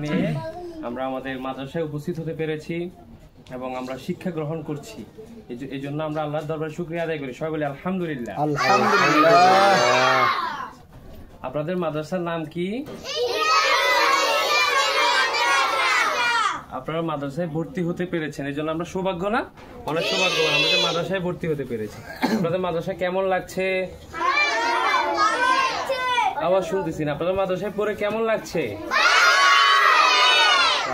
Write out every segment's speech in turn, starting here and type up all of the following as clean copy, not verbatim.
নিয়ে আমরা আমাদের মাদ্রাসায় উপস্থিত হতে পেরেছি এবং আমরা শিক্ষা গ্রহণ করছি। এই জন্য আমরা আল্লাহর দরবারে শুকরিয়া আদায় করি। সবাই বলি আলহামদুলিল্লাহ। আপনাদের মাদ্রাসার নাম কি? আপনারা মাদ্রাসায় ভর্তি হতে পেরেছেন, এই জন্য আমরা সৌভাগ্য না? অনেক সৌভাগ্যবান, আমাদের মাদ্রাসায় ভর্তি হতে পেরেছি। আপনাদের মাদ্রাসা কেমন লাগছে? আওয়াজ শুনতেছি না। আপনাদের মাদ্রাসায় পড়ে কেমন লাগছে?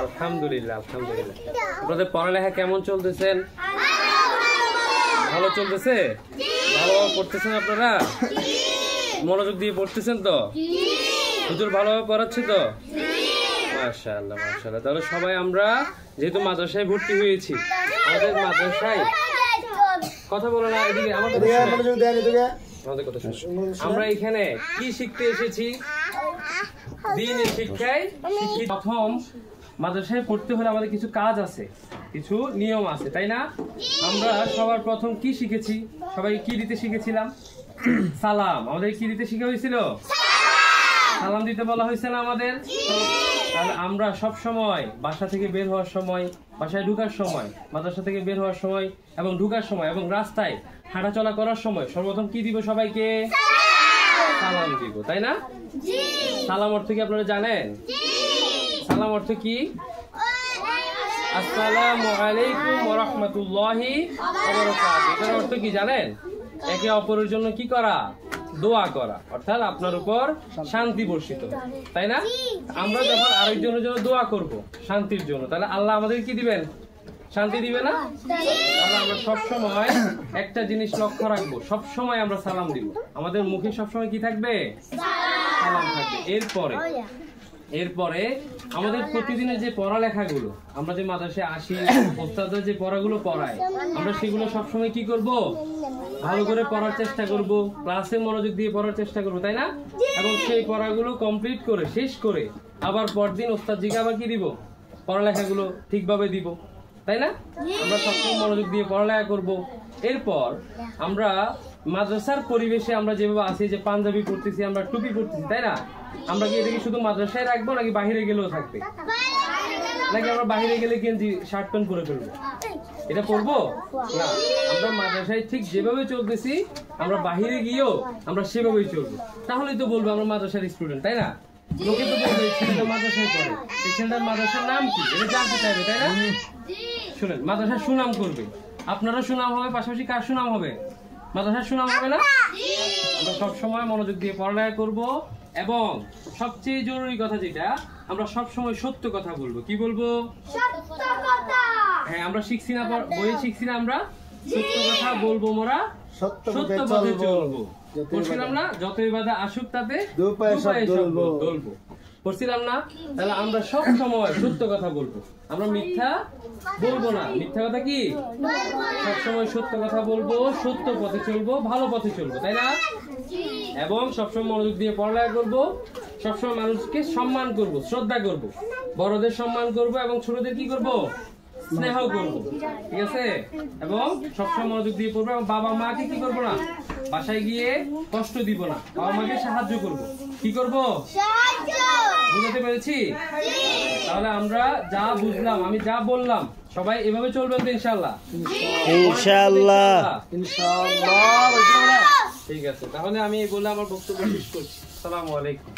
আলহামদুলিল্লাহ, আলহামদুলিল্লাহ। আপনাদের পড়ালেখা কেমন চলতেছেন? ভালো চলতেছে? ভালোভাবে পড়তেছেন আপনারা? মনোযোগ দিয়ে পড়তেছেন তো? হুজুর ভালোভাবে পড়াচ্ছে তো? মাশাআল্লাহ, মাশাআল্লাহ। তাহলে সবাই আমরা যেহেতু মাদ্রাসায় ভর্তি হয়েছি, আমাদের মাদ্রাসায় কথা বলো না, এদিকে আমাদের কথা শুনো। আমরা এখানে কি শিখতে এসেছি? দ্বীনি শিক্ষায় শিক্ষিত। প্রথম মাদ্রাসায় পড়তে হলে আমাদের কিছু কাজ আছে, কিছু নিয়ম আছে, তাই না? আমরা সবার প্রথম কি শিখেছি? সবাই কি দিতে শিখেছিলাম? সালাম। আমাদের কি দিতে শিখা হয়েছিল? সালাম দিতে বলা হয়েছে না আমাদের? তাহলে আমরা সব সময় বাসা থেকে বের হওয়ার সময়, বাসায় ঢোকার সময়, মাদ্রাসা থেকে বের হওয়ার সময় এবং ঢোকার সময় এবং রাস্তায় হাঁটাচলা করার সময় সর্বপ্রথম কি দিব? সবাইকে সালাম দিব, তাই না? সালাম অর্থ কি আপনারা জানেন? সালাম অর্থ কি? আসসালামু আলাইকুম ওয়া রাহমাতুল্লাহি ওয়া বারাকাতুহু। এর অর্থ কি জানেন? একে অপরের জন্য কি করা? দোয়া করা, অর্থাৎ আপনার উপর শান্তি বর্ষিত, তাই না? আমরা যখন আরেকজনের জন্য দোয়া করব শান্তির জন্য, তাহলে আল্লাহ আমাদের কি দিবেন? শান্তি দিবে না? তাহলে আমরা সবসময় একটা জিনিস লক্ষ্য রাখবো, সবসময় আমরা সালাম দিব। আমাদের মুখে সবসময় কি থাকবে? সালাম থাকবে। এরপরে আমাদের প্রতিদিনের যে পড়ালেখাগুলো, আমরা যে মাদ্রাসায় আসি, ওস্তাদরা যে পড়াগুলো পড়ায়, আমরা সেগুলো সবসময় কি করব? ভালো করে পড়ার চেষ্টা করব, ক্লাসে মনোযোগ দিয়ে পড়ার চেষ্টা করব, তাই না? এবং সেই পড়াগুলো কমপ্লিট করে শেষ করে আবার পরদিন ওস্তাদজিকে আবার কি দিব? পড়ালেখাগুলো ঠিকভাবে দিব, তাই না? আমরা সবসময় মনোযোগ দিয়ে পড়ালেখা করব। এরপর আমরা মাদ্রাসার পরিবেশে আমরা যেভাবে আছি, যে পাঞ্জাবি পড়তেছি, আমরা টুপি পড়তেছি, তাই না? আমরা কি এটাকে শুধু মাদ্রাসায় রাখবো নাকি বাহিরে গেলেও থাকবে? নাকি আমরা বাহিরে গেলে গেঞ্জি শার্ট প্যান্ট পরে ফেলবো? এটা পরবো না। আমরা মাদ্রাসায় ঠিক যেভাবে চলতেছি, আমরা বাহিরে গিয়েও আমরা সেভাবেই চলবো। তাহলেই তো বলবো আমরা মাদ্রাসার স্টুডেন্ট, তাই না? লোকে তো বলবে ছেলেটা মাদ্রাসায় পড়ে, এই ছেলেটার মাদ্রাসার নাম কি, এটা জানতে চাইবে, তাই না? শুনেন, মাদ্রাসার সুনাম করবে, আপনারও সুনাম হবে, পাশাপাশি কার সুনাম হবে? মাদ্রাসার সুনাম হবে না? আমরা সবসময় মনোযোগ দিয়ে পড়ালেখা করব এবং সবচেয়ে জরুরি কথা যেটা, আমরা সবসময় সত্য কথা বলবো। কি বলবো? সত্য কথা। হ্যাঁ, আমরা শিখছি না, বইয়ে শিখছি না, আমরা সত্য কথা বলবো, মোরা সত্য পথে চলবো। পড়ছিলাম না? যতই বাধা আসুক তাতে দুপায়ে চলবো। পড়ছিলাম না? তাহলে আমরা সব সময় সত্য কথা বলবো, আমরা মিথ্যা বলবো না। মিথ্যা কথা কি? সবসময় সত্য কথা বলবো, সত্য পথে চলবো, ভালো পথে চলবো, তাই না? এবং সবসময় মনোযোগ দিয়ে পড়ালেখা করবো, সবসময় মানুষকে সম্মান করব, শ্রদ্ধা করব, বড়দের সম্মান করব এবং ছোটদের কি করব? স্নেহ করব, ঠিক আছে? এবং সবসময় মনোযোগ দিয়ে পড়বো এবং বাবা মাকে কি করবো না? বাসায় গিয়ে কষ্ট দিব না, বাবা মাকে সাহায্য করব। কি করব? বুঝতে পেরেছি? তাহলে আমরা যা বুঝলাম, আমি যা বললাম, সবাই এভাবে চলবেন তো ইনশাআল্লাহ? ইনশাআল্লাহ, ইনশাআল্লাহ। ঠিক আছে, তাহলে আমি বলে আমার বক্তব্য শেষ করছি। আসসালামু আলাইকুম।